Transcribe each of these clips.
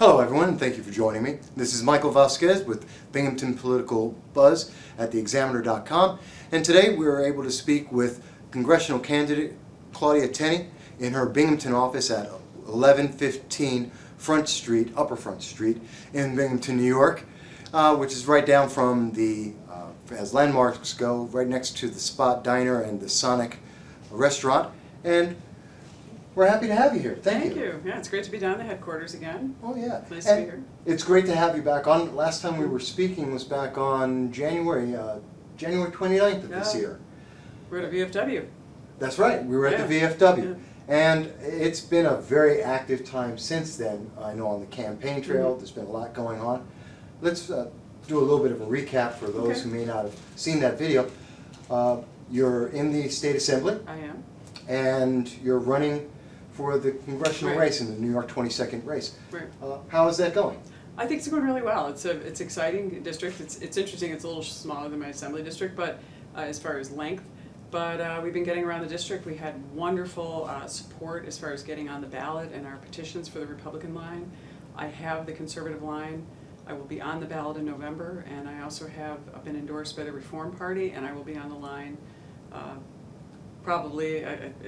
Hello everyone, and thank you for joining me. This is Michael Vasquez with Binghamton Political Buzz at theexaminer.com, and today we were able to speak with Congressional candidate Claudia Tenney in her Binghamton office at 1115 Front Street, Upper Front Street in Binghamton, New York, which is right down from the, as landmarks go, right next to the Spot Diner and the Sonic restaurant. And we're happy to have you here. Thank you. Yeah, it's great to be down at the headquarters again. Oh yeah. Nice to be here. It's great to have you back on. Last time we were speaking was back on January 29th of this year. We're at a VFW. That's right. We were at the VFW. Yeah. And it's been a very active time since then. I know on the campaign trail there's been a lot going on. Let's do a little bit of a recap for those who may not have seen that video. You're in the State Assembly. I am. And you're running for the congressional race in the New York 22nd race. Right. How is that going? I think it's going really well. It's exciting district. It's interesting. It's a little smaller than my assembly district, but as far as length. But we've been getting around the district. We had wonderful support as far as getting on the ballot and our petitions for the Republican line. I have the conservative line. I will be on the ballot in November, and I also have been endorsed by the Reform Party, and I will be on the line. Probably,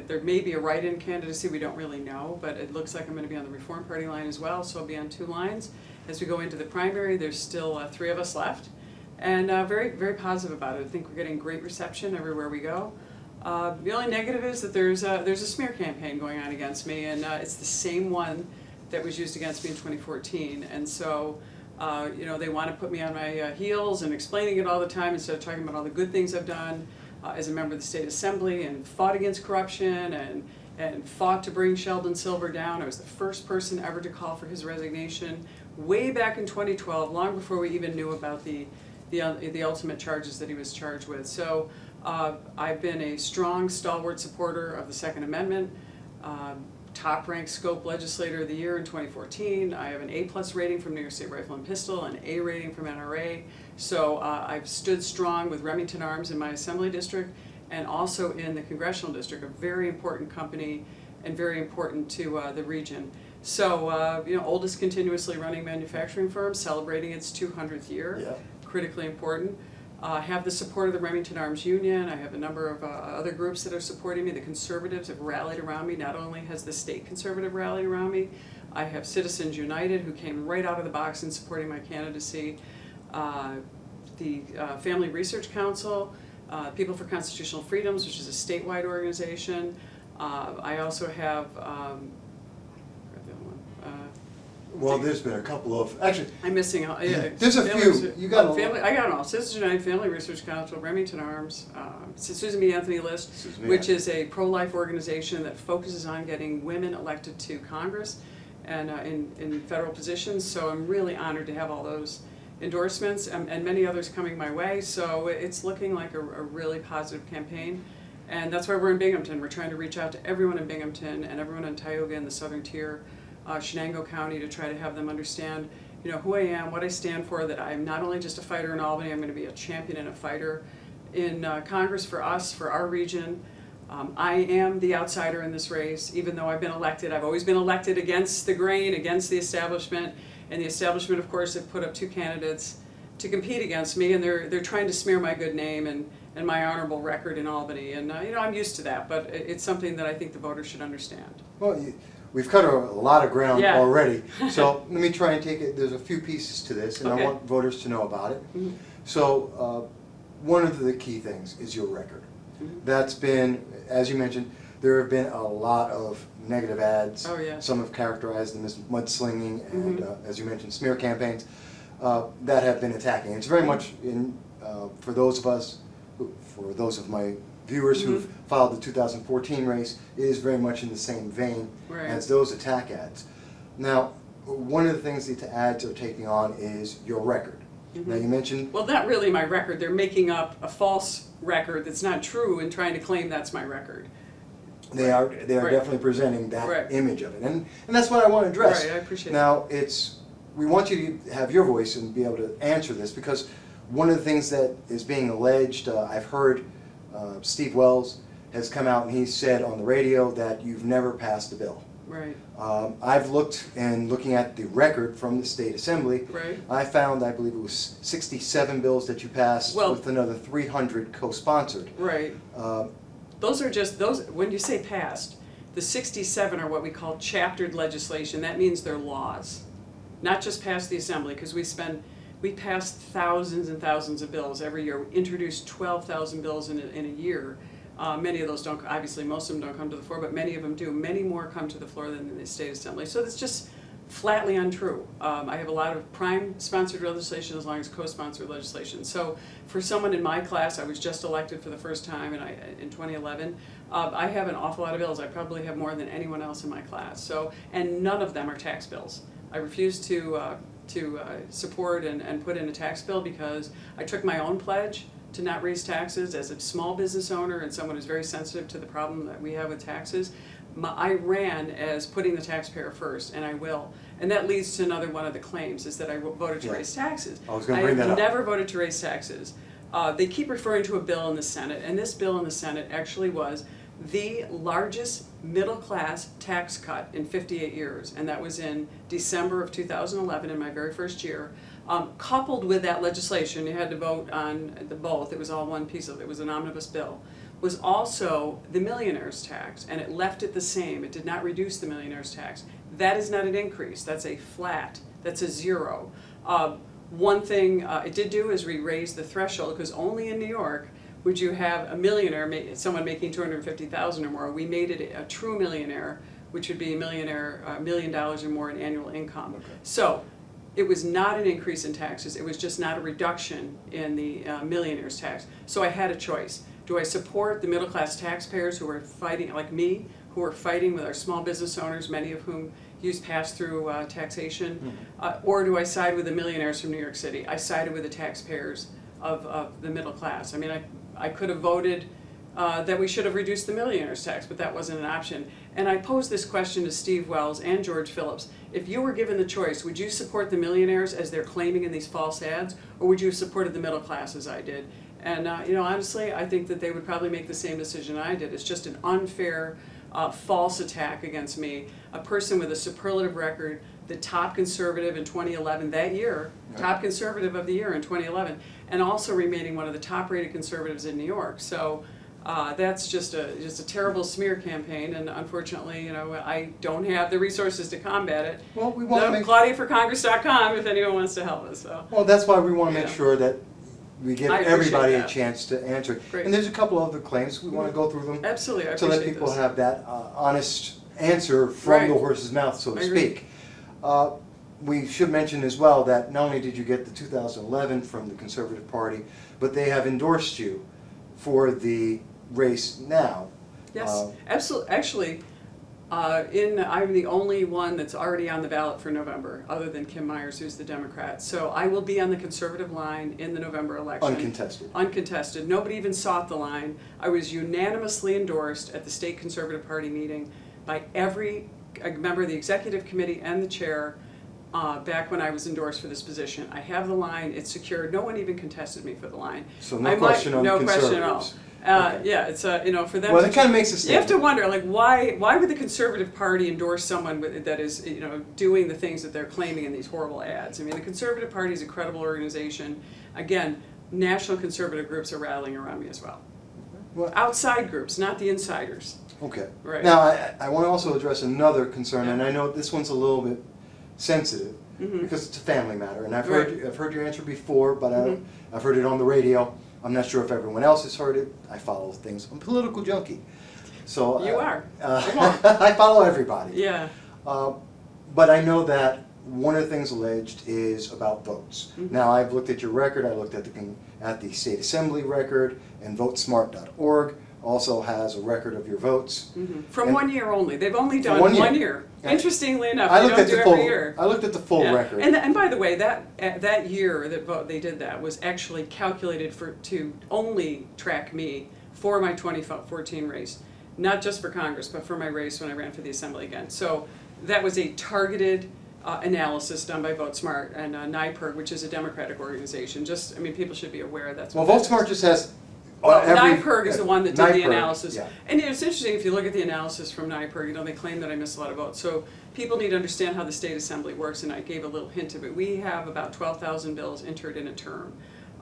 there may be a write-in candidacy, we don't really know, but it looks like I'm going to be on the Reform Party line as well, so I'll be on two lines. As we go into the primary, there's still three of us left, and very, very positive about it. I think we're getting great reception everywhere we go. The only negative is that there's a smear campaign going on against me, and it's the same one that was used against me in 2014, and so you know, they want to put me on my heels and explaining it all the time instead of talking about all the good things I've done. As a member of the State Assembly and fought against corruption and fought to bring Sheldon Silver down. I was the first person ever to call for his resignation way back in 2012, long before we even knew about the ultimate charges that he was charged with. So I've been a strong, stalwart supporter of the Second Amendment, top-ranked Scope Legislator of the Year in 2014. I have an A+ rating from New York State Rifle and Pistol, an A rating from NRA. So I've stood strong with Remington Arms in my Assembly District and also in the Congressional District, a very important company and very important to the region. So, you know, oldest continuously running manufacturing firm, celebrating its 200th year, critically important. Have the support of the Remington Arms Union. I have a number of other groups that are supporting me. The conservatives have rallied around me. Not only has the state conservative rallied around me, I have Citizens United who came right out of the box in supporting my candidacy. The Family Research Council, People for Constitutional Freedoms, which is a statewide organization. I also have well, there's been a couple of, actually, I'm missing. There's a few. You got I got them all. Citizens United, Family Research Council, Remington Arms, Susan B. Anthony List, which is a pro-life organization that focuses on getting women elected to Congress and in federal positions. So I'm really honored to have all those endorsements and many others coming my way. So it's looking like a really positive campaign. And that's why we're in Binghamton. We're trying to reach out to everyone in Binghamton and everyone in Tioga and the Southern Tier, Shenango County, to try to have them understand, you know, who I am, what I stand for, that I'm not only just a fighter in Albany, I'm going to be a champion and a fighter in Congress for us, for our region. I am the outsider in this race, even though I've been elected. I've always been elected against the grain, against the establishment, and the establishment, of course, have put up two candidates to compete against me, and they're trying to smear my good name and my honorable record in Albany. And you know, I'm used to that, but it's something that I think the voters should understand. Well, we've covered a lot of ground already, so let me try and take it. There's a few pieces to this, and I want voters to know about it. So one of the key things is your record. That's been, as you mentioned, there have been a lot of negative ads. Some have characterized them as mudslinging and, as you mentioned, smear campaigns that have been attacking. It's very much in, for those of my viewers who've followed the 2014 race, it is very much in the same vein as those attack ads. Now, one of the things that the ads are taking on is your record. Now you mentioned... Well, not really my record. They're making up a false record that's not true and trying to claim that's my record. They are definitely presenting that image of it. And that's what I want to address. I appreciate now, we want you to have your voice and be able to answer this, because one of the things that is being alleged, I've heard Steve Wells has come out and he said on the radio that you've never passed a bill. Right. I've looked, and looking at the record from the state assembly, Right. I found, I believe it was 67 bills that you passed, Well, with another 300 co-sponsored. Right. Those are just, those, when you say passed, the 67 are what we call chaptered legislation. That means they're laws, not just past the assembly, because we passed thousands and thousands of bills every year. We introduced 12,000 bills in a year. Many of those don't, obviously most of them don't come to the floor, but many of them do. Many more come to the floor than in the state assembly. So it's just flatly untrue. I have a lot of prime-sponsored legislation as long as co-sponsored legislation. So for someone in my class, I was just elected for the first time in 2011, I have an awful lot of bills. I probably have more than anyone else in my class. So, and none of them are tax bills. I refuse to support and put in a tax bill because I took my own pledge to not raise taxes as a small business owner and someone who's very sensitive to the problem that we have with taxes. I ran as putting the taxpayer first, and I will. And that leads to another one of the claims, is that I voted to raise taxes. I was going to bring that up. I have never voted to raise taxes. They keep referring to a bill in the Senate, and this bill in the Senate actually was the largest middle-class tax cut in 58 years, and that was in December of 2011, in my very first year. Coupled with that legislation, you had to vote on both, it was all one piece of it, was an omnibus bill, was also the millionaire's tax, and it left it the same. It did not reduce the millionaire's tax. That is not an increase, that's a flat, that's a zero. One thing it did do is we raised the threshold, because only in New York would you have a millionaire, someone making $250,000 or more. We made it a true millionaire, which would be a millionaire, $1 million or more in annual income. Okay. So it was not an increase in taxes, it was just not a reduction in the millionaire's tax. So I had a choice. Do I support the middle class taxpayers who are fighting, like me, who are fighting with our small business owners, many of whom use pass-through taxation, or do I side with the millionaires from New York City? I sided with the taxpayers of the middle class. I mean, I could have voted that we should have reduced the millionaire's tax, but that wasn't an option. And I posed this question to Steve Wells and George Phillips. If you were given the choice, would you support the millionaires as they're claiming in these false ads, or would you have supported the middle class as I did? And you know, honestly, I think that they would probably make the same decision I did. It's just an unfair, false attack against me, a person with a superlative record, the top conservative in 2011 that year, top conservative of the year in 2011, and also remaining one of the top-rated conservatives in New York. So that's just a terrible smear campaign, and unfortunately, you know, I don't have the resources to combat it. Well, we want to make ClaudiaForCongress.com if anyone wants to help us. So. Well, that's why we want to make sure that we give everybody that. a chance to answer. Great. And there's a couple of other claims. We want to go through them. Absolutely, I to let appreciate people this. have that honest answer from the horse's mouth, so to speak. We should mention as well that not only did you get the 2011 from the Conservative Party, but they have endorsed you for the race now. Yes, absolutely. Actually, I'm the only one that's already on the ballot for November, other than Kim Myers, who's the Democrat. So I will be on the conservative line in the November election. Uncontested. Uncontested. Nobody even sought the line. I was unanimously endorsed at the state Conservative Party meeting by every member of the executive committee and the chair back when I was endorsed for this position. I have the line, it's secured. No one even contested me for the line. So no question on the conservatives. No question at all. Okay. Yeah, it's you know, for them. Well, that kind of makes a statement. You have to wonder, like, why would the Conservative Party endorse someone that is, you know, doing the things that they're claiming in these horrible ads? I mean, the Conservative Party is a credible organization. Again, national conservative groups are rallying around me as well. Well, outside groups, not the insiders. Okay. Right. Now, I want to also address another concern, and I know this one's a little bit sensitive because it's a family matter, and I've heard your answer before, but I've heard it on the radio. I'm not sure if everyone else has heard it. I follow things. I'm a political junkie, so you are. I follow everybody. Yeah. But I know that one of the things alleged is about votes. Now, I've looked at your record. I looked at the state assembly record, and votesmart.org also has a record of your votes. From 1 year only. They've only done 1 year. Interestingly enough, I they looked don't at do the every full year. I looked at the full record. And by the way, that year that they did that was actually calculated to only track me for my 2014 race, not just for Congress, but for my race when I ran for the Assembly again. So that was a targeted analysis done by VoteSmart and NYPIRG, which is a Democratic organization. I mean, people should be aware that's well, what VoteSmart just has NIPERG is the one that did the NIPERG, analysis. yeah. And it's interesting, if you look at the analysis from NIPERG, they claim that I missed a lot of votes. So people need to understand how the state assembly works, and I gave a little hint of it. We have about 12,000 bills entered in a term.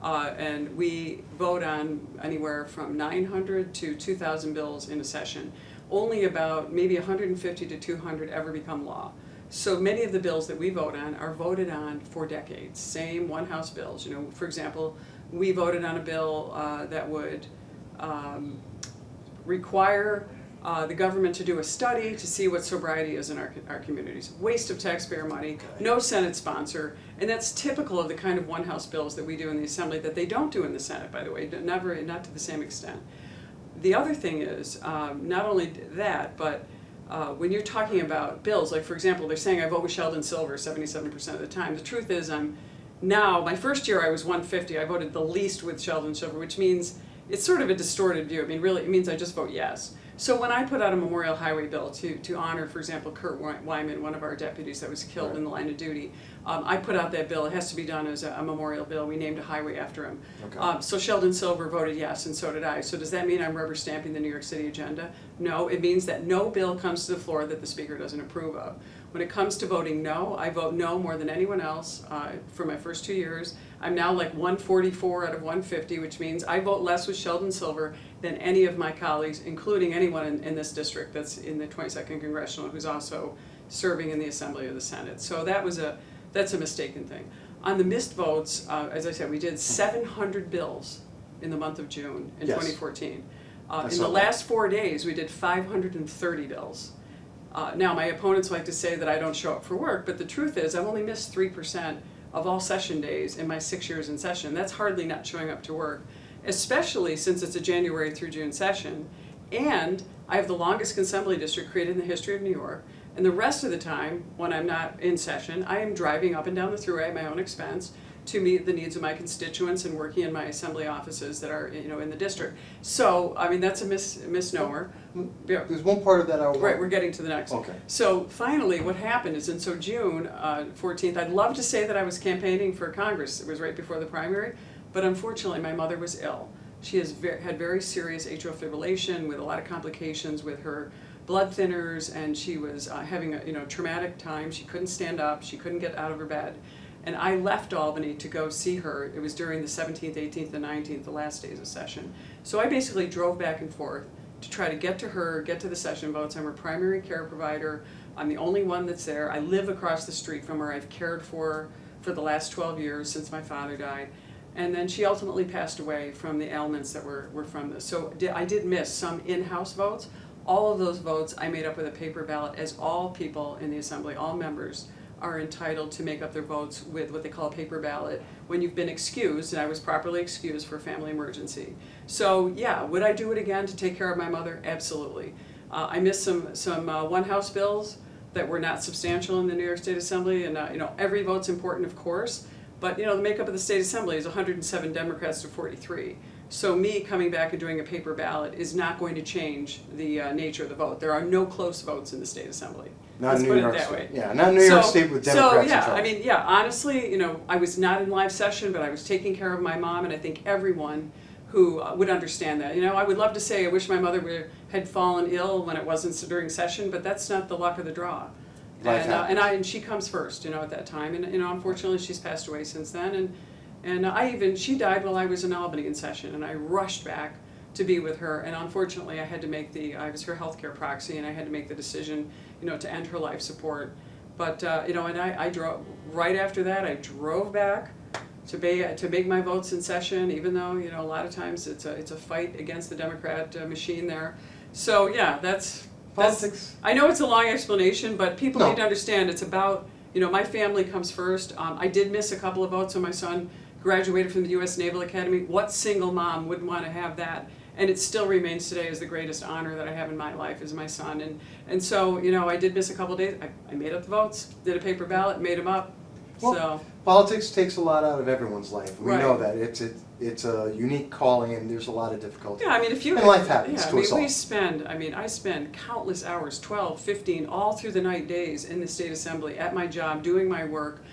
And we vote on anywhere from 900 to 2,000 bills in a session. Only about maybe 150 to 200 ever become law. So many of the bills that we vote on are voted on for decades. Same one-house bills. For example, we voted on a bill that would require the government to do a study to see what sobriety is in our communities. Waste of taxpayer money, no Senate sponsor, and that's typical of the kind of one-house bills that we do in the Assembly that they don't do in the Senate, by the way, not to the same extent. The other thing is, not only that, but when you're talking about bills, like for example, they're saying I vote with Sheldon Silver 77% of the time. The truth is my first year I was 150, I voted the least with Sheldon Silver, which means it's sort of a distorted view. I mean, really, it means I just vote yes. So when I put out a memorial highway bill to honor, for example, Kurt Wyman, one of our deputies that was killed in the line of duty, I put out that bill. It has to be done as a memorial bill. We named a highway after him. Okay. So Sheldon Silver voted yes, and so did I. So does that mean I'm rubber stamping the New York City agenda? No, it means that no bill comes to the floor that the Speaker doesn't approve of. When it comes to voting no, I vote no more than anyone else for my first 2 years. I'm now like 144 out of 150, which means I vote less with Sheldon Silver than any of my colleagues, including anyone in this district that's in the 22nd Congressional who's also serving in the Assembly or the Senate. So that's a mistaken thing. On the missed votes, as I said, we did 700 bills in the month of June in 2014. In the last 4 days, we did 530 bills. Now, my opponents like to say that I don't show up for work, but the truth is I've only missed 3% of all session days in my 6 years in session. That's hardly not showing up to work, especially since it's a January through June session. And I have the longest assembly district created in the history of New York. And the rest of the time, when I'm not in session, I am driving up and down the thruway at my own expense to meet the needs of my constituents and working in my assembly offices that are in the district. So, I mean, that's a misnomer. Yeah. There's one part of that I want. Right, we're getting to the next. Okay. So finally, what happened is, June 14th, I'd love to say that I was campaigning for Congress. It was right before the primary, but unfortunately, my mother was ill. She had very serious atrial fibrillation with a lot of complications with her blood thinners, and she was having a traumatic time. She couldn't stand up. She couldn't get out of her bed. And I left Albany to go see her. It was during the 17th, 18th, and 19th, the last days of session. So I basically drove back and forth to try to get to her, get to the session votes. I'm her primary care provider. I'm the only one that's there. I live across the street from her. I've cared for the last 12 years since my father died. And then she ultimately passed away from the ailments that were from this. So I did miss some in-house votes. All of those votes I made up with a paper ballot, as all people in the Assembly, all members, are entitled to make up their votes with what they call a paper ballot when you've been excused, and I was properly excused for a family emergency. So yeah, would I do it again to take care of my mother? Absolutely. I missed some one-house bills that were not substantial in the New York State Assembly, and every vote's important, of course, but the makeup of the State Assembly is 107 Democrats to 43. So me coming back and doing a paper ballot is not going to change the nature of the vote. There are no close votes in the State Assembly. Not New York State. Yeah, not New York State with Democrats in charge. So yeah, I mean, yeah, honestly, I was not in live session, but I was taking care of my mom, and I think everyone who would understand that. I would love to say I wish my mother had fallen ill when it wasn't during session, but that's not the luck of the draw. And she comes first, at that time, and unfortunately she's passed away since then, and she died while I was in Albany in session, and I rushed back to be with her, and unfortunately I had to make I was her healthcare proxy, and I had to make the decision, to end her life support. But and I drove right after that. I drove back to make my votes in session, even though a lot of times it's a fight against the Democrat machine there. So yeah, that's politics. I know it's a long explanation, but people need to understand it's about my family comes first. I did miss a couple of votes when my son graduated from the U.S. Naval Academy. What single mom wouldn't want to have that? And it still remains today as the greatest honor that I have in my life is my son. And so, I did miss a couple of days. I made up the votes, did a paper ballot, made them up. Well, politics takes a lot out of everyone's life. We know that. It's a unique calling, and there's a lot of difficulty. Yeah, I mean, and life happens to us all. I spend countless hours, 12, 15, all through the night days in the State Assembly, at my job, doing my work.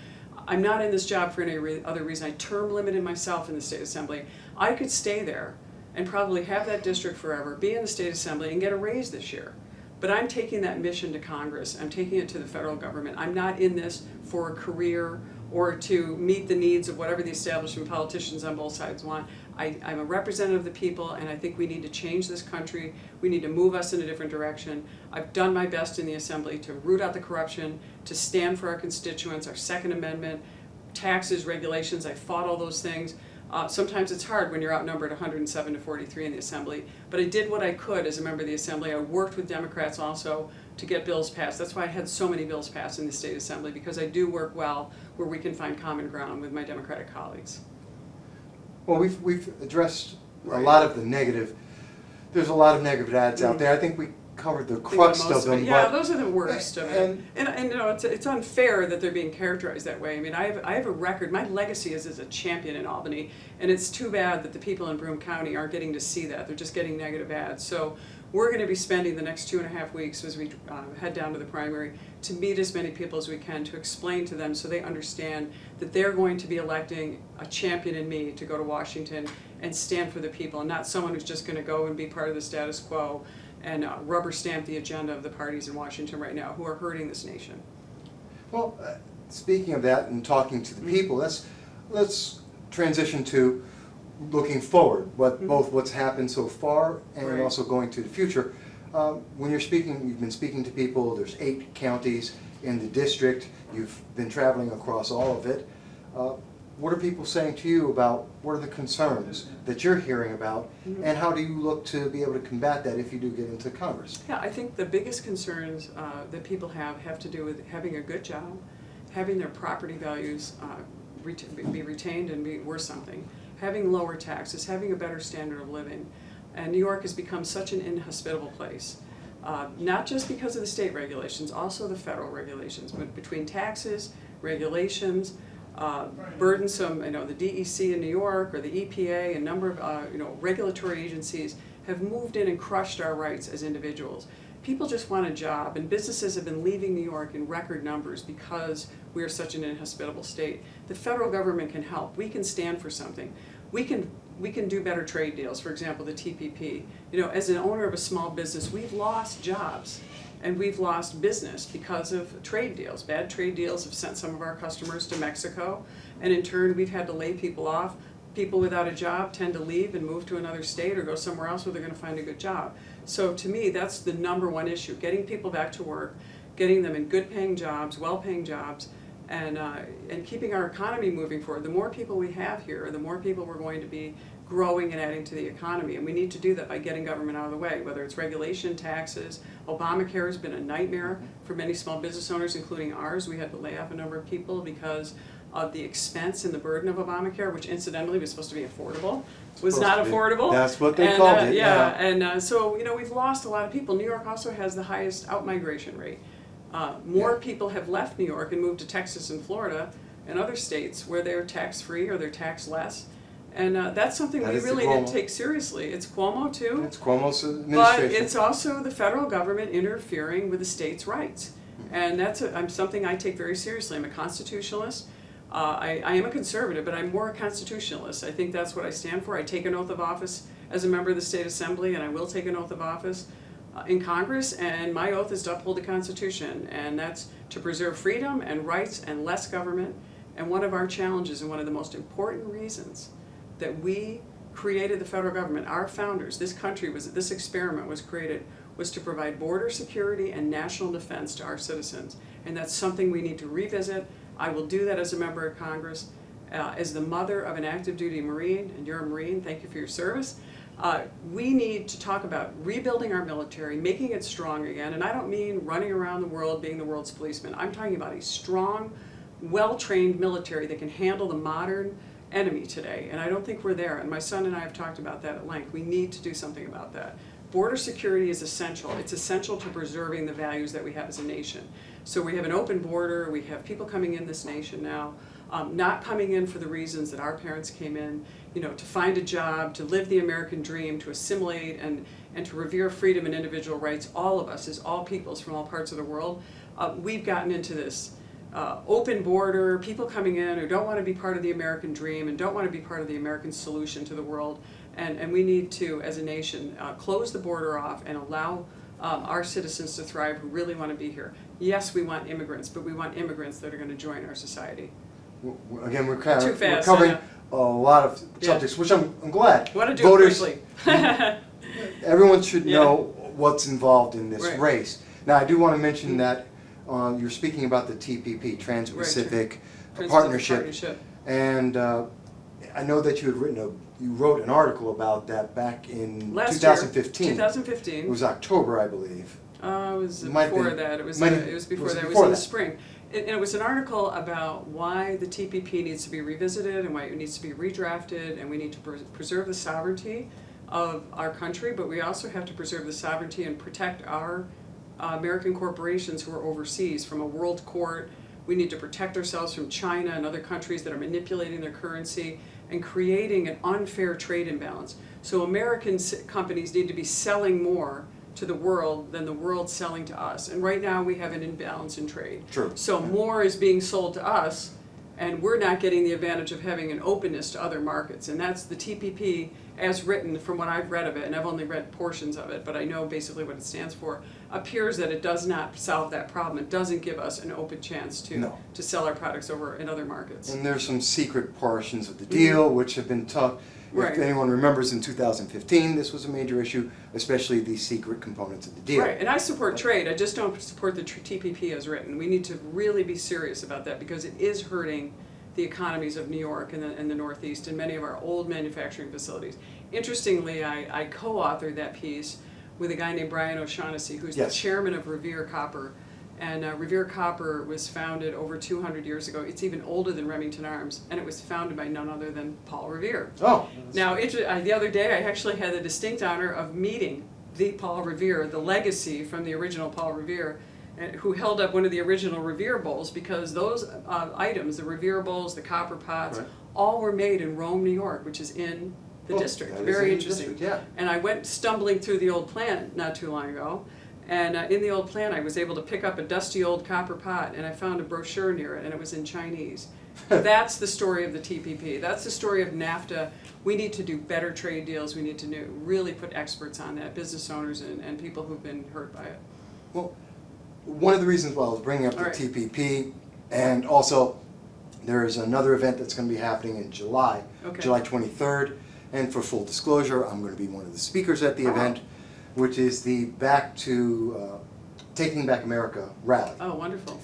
I'm not in this job for any other reason. I term limited myself in the State Assembly. I could stay there and probably have that district forever, be in the state assembly, and get a raise this year. But I'm taking that mission to Congress. I'm taking it to the federal government. I'm not in this for a career or to meet the needs of whatever the establishment politicians on both sides want. I'm a representative of the people, and I think we need to change this country. We need to move us in a different direction. I've done my best in the Assembly to root out the corruption, to stand for our constituents, our Second Amendment, taxes, regulations. I fought all those things. Sometimes it's hard when you're outnumbered 107 to 43 in the Assembly, but I did what I could as a member of the Assembly. I worked with Democrats also to get bills passed. That's why I had so many bills passed in the State Assembly, because I do work well where we can find common ground with my Democratic colleagues. Well, we've addressed a lot of the negative. There's a lot of negative ads out there. I think we covered the crux of them. Yeah, those are the worst of it. And you know, it's unfair that they're being characterized that way. I mean, I have a record. My legacy is as a champion in Albany, and it's too bad that the people in Broome County aren't getting to see that. They're just getting negative ads. So we're going to be spending the next 2.5 weeks as we head down to the primary to meet as many people as we can, to explain to them so they understand that they're going to be electing a champion in me to go to Washington and stand for the people, and not someone who's just going to go and be part of the status quo and rubber stamp the agenda of the parties in Washington right now who are hurting this nation. Well, speaking of that and talking to the people, let's transition to looking forward, both what's happened so far and also going to the future. When you're speaking, you've been speaking to people, there's 8 counties in the district, you've been traveling across all of it. What are people saying to you about what are the concerns that you're hearing about, and how do you look to be able to combat that if you do get into Congress? Yeah, I think the biggest concerns that people have to do with having a good job, having their property values be retained and be worth something, having lower taxes, having a better standard of living. And New York has become such an inhospitable place, not just because of the state regulations, also the federal regulations, but between taxes, regulations, burdensome, you know, the DEC in New York or the EPA, a number of regulatory agencies have moved in and crushed our rights as individuals. People just want a job, and businesses have been leaving New York in record numbers because we are such an inhospitable state. The federal government can help. We can stand for something. We can do better trade deals. For example, the TPP. You know, as an owner of a small business, we've lost jobs and we've lost business because of trade deals. Bad trade deals have sent some of our customers to Mexico, and in turn we've had to lay people off. People without a job tend to leave and move to another state or go somewhere else where they're going to find a good job. So to me, that's the #1 issue, getting people back to work, getting them in good paying jobs, well paying jobs, and keeping our economy moving forward. The more people we have here, the more people we're going to be growing and adding to the economy, and we need to do that by getting government out of the way, whether it's regulation, taxes. Obamacare has been a nightmare for many small business owners, including ours. We had to lay off a number of people because of the expense and the burden of Obamacare, which incidentally was supposed to be affordable, was not affordable. That's what they called it. Yeah, and so you know, we've lost a lot of people. New York also has the highest outmigration rate. More people have left New York and moved to Texas and Florida and other states where they're tax-free or they're taxed less. And that's something we really need to take seriously. It's Cuomo too. It's Cuomo's administration. But it's also the federal government interfering with the states' rights. And that's something I take very seriously. I'm a constitutionalist. I am a conservative, but I'm more a constitutionalist. I think that's what I stand for. I take an oath of office as a member of the state assembly, and I will take an oath of office in Congress, and my oath is to uphold the Constitution, and that's to preserve freedom and rights and less government. And one of our challenges and one of the most important reasons that we created the federal government, our founders, this experiment was created, was to provide border security and national defense to our citizens. And that's something we need to revisit. I will do that as a member of Congress. As the mother of an active duty Marine, and you're a Marine, thank you for your service, we need to talk about rebuilding our military, making it strong again. And I don't mean running around the world being the world's policeman. I'm talking about a strong, well-trained military that can handle the modern enemy today, and I don't think we're there, and my son and I have talked about that at length. We need to do something about that. Border security is essential. It's essential to preserving the values that we have as a nation. So we have an open border, we have people coming in this nation now, not coming in for the reasons that our parents came in, you know, to find a job, to live the American dream, to assimilate and to revere freedom and individual rights. All of us, as all peoples from all parts of the world, we've gotten into this open border, people coming in who don't want to be part of the American dream and don't want to be part of the American solution to the world. And we need to, as a nation, close the border off and allow our citizens to thrive who really want to be here. Yes, we want immigrants, but we want immigrants that are going to join our society. Again, we're I covering know. a lot of subjects, which I'm glad. I want to do Voters, it quickly. everyone should know what's involved in this Right. race. Now, I do want to mention that you're speaking about the TPP, Trans-Pacific Partnership, and I know that you wrote an article about that back in Last 2015. year, 2015. It was October, I believe. It was It might have before been- that. It was might- before that. It was before in the that. spring. And it was an article about why the TPP needs to be revisited and why it needs to be redrafted, and we need to preserve the sovereignty of our country, but we also have to preserve the sovereignty and protect our American corporations who are overseas from a world court. We need to protect ourselves from China and other countries that are manipulating their currency and creating an unfair trade imbalance. So American companies need to be selling more to the world than the world selling to us. And right now we have an imbalance in trade. True. So more is being sold to us, and we're not getting the advantage of having an openness to other markets. And that's the TPP as written from what I've read of it, and I've only read portions of it, but I know basically what it stands for, appears that it does not solve that problem. It doesn't give us an open chance to sell our products over in other markets. And there's some secret portions of the deal which have been tough. Right. If anyone remembers, in 2015, this was a major issue, especially the secret components of the deal. Right, and I support trade. I just don't support the TPP as written. We need to really be serious about that because it is hurting the economies of New York and the Northeast and many of our old manufacturing facilities. Interestingly, I co-authored that piece with a guy named Brian O'Shaughnessy, who's the chairman of Revere Copper. And Revere Copper was founded over 200 years ago. It's even older than Remington Arms, and it was founded by none other than Paul Revere. Oh. Now, the other day, I actually had the distinct honor of meeting the Paul Revere, the legacy from the original Paul Revere, who held up one of the original Revere bowls, because those items, the Revere bowls, the copper pots, all were made in Rome, New York, which is in the district. Very interesting. And I went stumbling through the old plant not too long ago. And in the old plant, I was able to pick up a dusty old copper pot, and I found a brochure near it, and it was in Chinese. That's the story of the TPP. That's the story of NAFTA. We need to do better trade deals. We need to really put experts on that, business owners and people who've been hurt by it. Well, one of the reasons why I was bringing up the TPP, and also there's another event that's going to be happening in July, July 23rd, and for full disclosure, I'm going to be one of the speakers at the event, which is the Taking Back America rally. Oh, wonderful.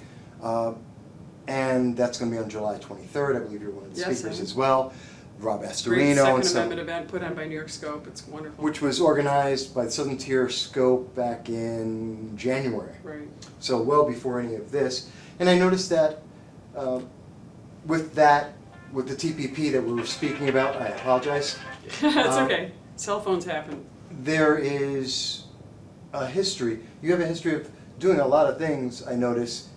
And that's going to be on July 23rd. I believe you're one of the speakers as well. Rob Astorino. Great Second Amendment event put on by New York Scope. It's wonderful. Which was organized by the Southern Tier Scope back in January. Right. So well before any of this. And I noticed that with the TPP that we were speaking about, I apologize. That's okay. Cell phones happen. There is a history. You have a history of doing a lot of things, I notice,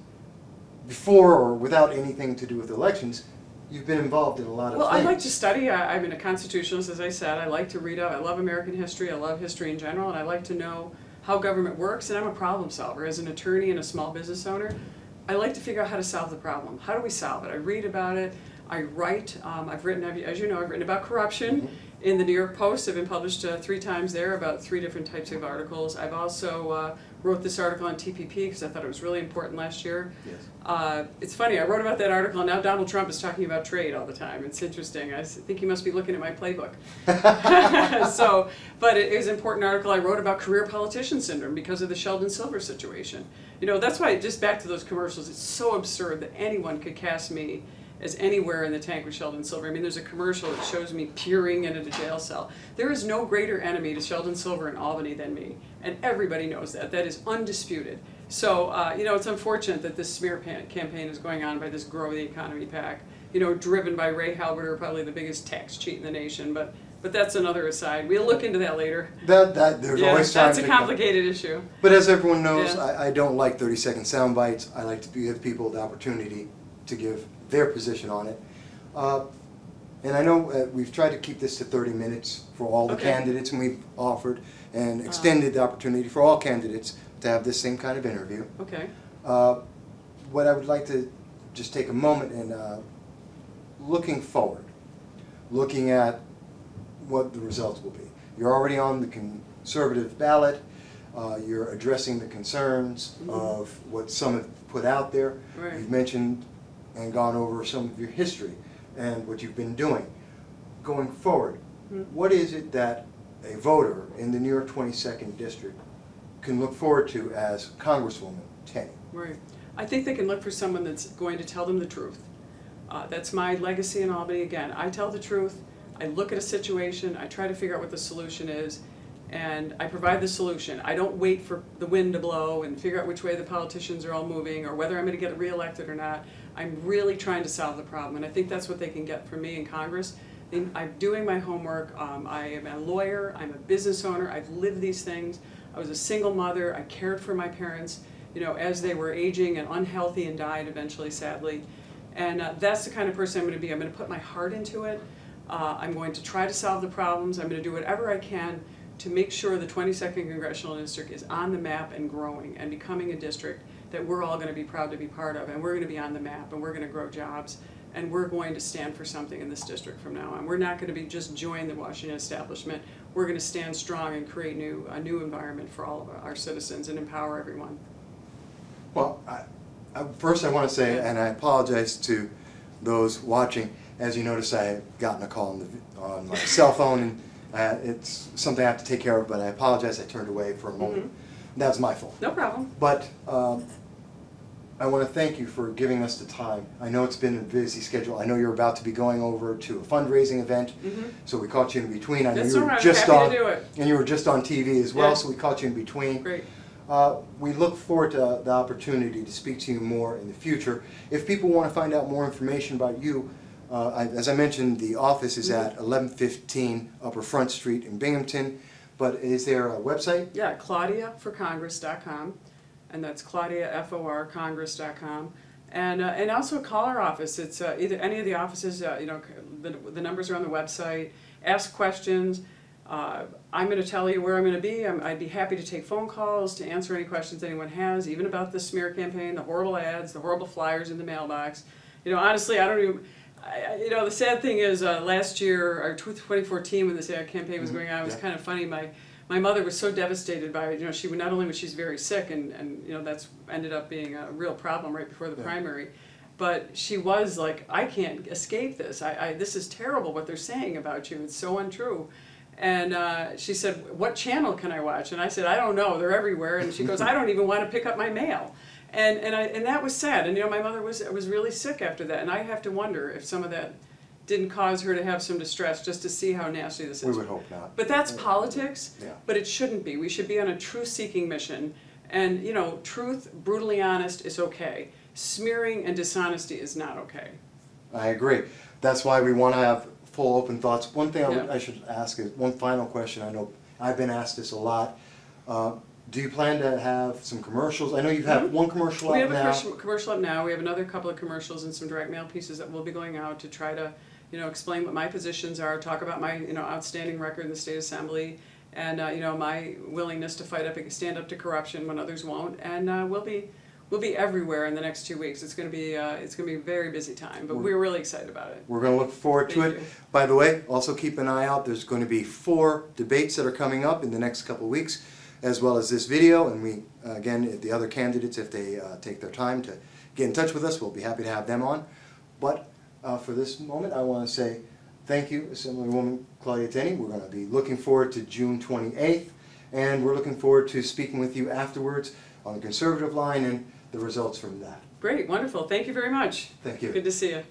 before or without anything to do with elections. You've been involved in a lot of things. Well, I like to study. I'm a constitutionalist, as I said. I like to read up. I love American history. I love history in general, and I like to know how government works, and I'm a problem solver. As an attorney and a small business owner, I like to figure out how to solve the problem. How do we solve it? I read about it. I write. I've written, as you know, I've written about corruption in the New York Post. I've been published 3 times there about 3 different types of articles. I've also wrote this article on TPP because I thought it was really important last year. Yes. It's funny, I wrote about that article, and now Donald Trump is talking about trade all the time. It's interesting. I think he must be looking at my playbook. But it was an important article I wrote about career politician syndrome because of the Sheldon Silver situation. You know, that's why, just back to those commercials, it's so absurd that anyone could cast me as anywhere in the tank with Sheldon Silver. I mean, there's a commercial that shows me peering into the jail cell. There is no greater enemy to Sheldon Silver in Albany than me, and everybody knows that. That is undisputed. So, you know, it's unfortunate that this smear campaign is going on by this Grow the Economy PAC, you know, driven by Ray Halberter, probably the biggest tax cheat in the nation, but that's another aside. We'll look into that later. There's always time. That's a complicated issue. But as everyone knows, I don't like 30-second sound bites. I like to give people the opportunity to give their position on it. And I know we've tried to keep this to 30 minutes for all the candidates, and we've offered and extended the opportunity for all candidates to have this same kind of interview. Okay. What I would like to just take a moment and looking forward, looking at what the results will be. You're already on the conservative ballot. You're addressing the concerns of what some have put out there. Right. You've mentioned and gone over some of your history and what you've been doing. Going forward, what is it that a voter in the New York 22nd District can look forward to as Congresswoman Tenney? Right. I think they can look for someone that's going to tell them the truth. That's my legacy in Albany. Again, I tell the truth. I look at a situation. I try to figure out what the solution is, and I provide the solution. I don't wait for the wind to blow and figure out which way the politicians are all moving or whether I'm going to get reelected or not. I'm really trying to solve the problem, and I think that's what they can get from me in Congress. I'm doing my homework. I am a lawyer. I'm a business owner. I've lived these things. I was a single mother. I cared for my parents, you know, as they were aging and unhealthy and died eventually, sadly. And that's the kind of person I'm going to be. I'm going to put my heart into it. I'm going to try to solve the problems. I'm going to do whatever I can to make sure the 22nd Congressional District is on the map and growing and becoming a district that we're all going to be proud to be part of. And we're going to be on the map, and we're going to grow jobs. And we're going to stand for something in this district from now on. We're not going to be just join the Washington establishment. We're going to stand strong and create a new environment for all of our citizens and empower everyone. Well, first I want to say, and I apologize to those watching, as you notice I have gotten a call on my cell phone, and it's something I have to take care of, but I apologize I turned away for a moment. That's my fault. No problem. But I want to thank you for giving us the time. I know it's been a busy schedule. I know you're about to be going over to a fundraising event, so we caught you in between. I know you were just on, and you were just on TV as well, so we caught you in between. Great. We look forward to the opportunity to speak to you more in the future. If people want to find out more information about you, as I mentioned, the office is at 1115 Upper Front Street in Binghamton. But is there a website? Yeah, ClaudiaForCongress.com, and that's ClaudiaForCongress.com. And also call our office. It's either any of the offices. You know, the numbers are on the website. Ask questions. I'm going to tell you where I'm going to be. I'd be happy to take phone calls to answer any questions anyone has, even about the smear campaign, the horrible ads, the horrible flyers in the mailbox. You know, honestly, I don't even. You know, the sad thing is, last year, or 2014, when this ad campaign was going on, it was kind of funny. My mother was so devastated by it. You know, she not only was she's very sick, and you know that's ended up being a real problem right before the primary, but she was like, I can't escape this. This is terrible what they're saying about you. It's so untrue. And she said, what channel can I watch? And I said, I don't know. They're everywhere. And she goes, I don't even want to pick up my mail. And that was sad. And you know, my mother was really sick after that. And I have to wonder if some of that didn't cause her to have some distress just to see how nasty this is. We would hope not. But that's politics. Yeah. But it shouldn't be. We should be on a truth-seeking mission. And you know, truth, brutally honest is okay. Smearing and dishonesty is not okay. I agree. That's why we want to have full open thoughts. One thing I should ask is one final question. I know I've been asked this a lot. Do you plan to have some commercials? I know you have one commercial out now. We have a commercial up now. We have another couple of commercials and some direct mail pieces that will be going out to try to, you know, explain what my positions are, talk about my, you know, outstanding record in the state assembly, and you know, my willingness to stand up to corruption when others won't. And we'll be everywhere in the next 2 weeks. It's going to be a very busy time, but we're really excited about it. We're going to look forward to it. By the way, also keep an eye out. There's going to be 4 debates that are coming up in the next couple of weeks, as well as this video. And we, again, the other candidates, if they take their time to get in touch with us, we'll be happy to have them on. But for this moment, I want to say thank you, Assemblywoman Claudia Tenney. We're going to be looking forward to June 28th, and we're looking forward to speaking with you afterwards on the conservative line and the results from that. Great, wonderful. Thank you very much. Thank you. Good to see you.